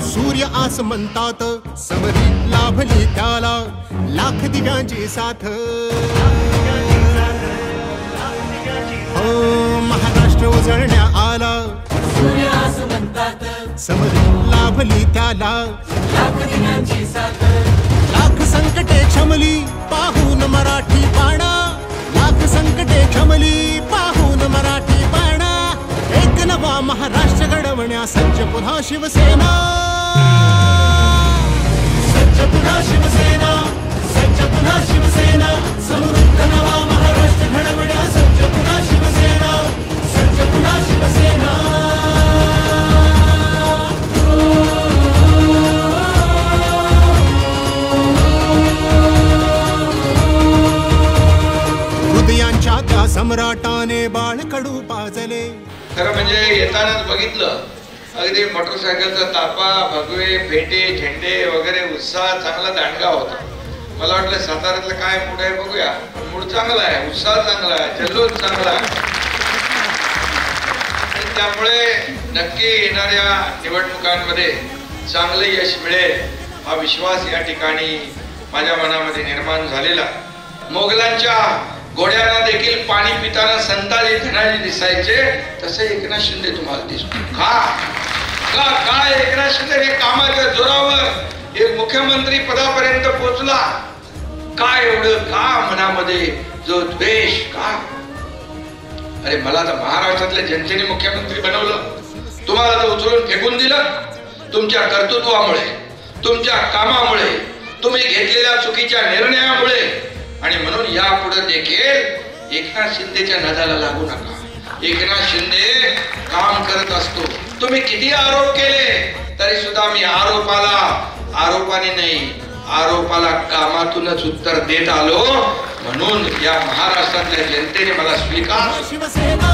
सूर्य आस म्हणतात समरी लाभली त्याला लाख दिव्यांची साथ हो महाराष्ट्र उजळण्या आला सूर्य आस म्हणतात समरी लाभली त्याला लाख दिव्यांची साथ लाख संकटे क्षमली पाहून मराठी पाणा लाख संकटे क्षमली पाहून मराठी पाणा एक नवा महाराष्ट्र घडवण्या सज्ज पुन्हा शिवसेना सज्ज पुन्हा शिवसेना सज्ज पुन्हा शिवसेना समृद्ध नवा महाराष्ट्र घडवण्या सज्ज पुन्हा शिवसेना सज्ज पुन्हा शिवसेना हृदयांच्या त्या सम्राटाने बाळकडू पाजले खरं म्हणजे येतानाच बघितलं अगदी मोटरसायकलचा तापा भगवे फेटे झेंडे वगैरे उत्साह चांगला दांडगा होता. मला वाटलं साताऱ्यातलं काय मूड आहे बघूया. मूड चांगला आहे, उत्साह चांगला आहे, जल्लोष चांगला आहे. त्यामुळे नक्की येणाऱ्या निवडणुकांमध्ये चांगलं यश मिळेल हा विश्वास या ठिकाणी माझ्या मनामध्ये निर्माण झालेला. मोगलांच्या घोड्यांना देखील पाणी पिताना संताजी धनाजी दिसायचे तसे एकनाथ शिंदे तुम्हाला दिसतो का एकनाथ शिंदे हे कामाच्या जोरावर एक मुख्यमंत्री पदापर्यंत पोहोचला काय एवढं का मनामध्ये जो द्वेष का. अरे मला तर महाराष्ट्रातल्या जनतेने मुख्यमंत्री बनवलं, तुम्हाला तर उचलून फेकून दिलं तुमच्या कर्तृत्वामुळे, तुमच्या कामामुळे, तुम्ही घेतलेल्या चुकीच्या निर्णयामुळे. आणि म्हणून यापुढे देखील एकनाथ शिंदेच्या नादाला लागू नका. एकनाथ शिंदे काम करत असतो. तुम्ही किती आरोप केले तरी सुद्धा मी आरोपाने नाही आरोपाला कामातूनच उत्तर देत आलो. म्हणून या महाराष्ट्रातल्या जनतेने मला स्वीकार शिवसेना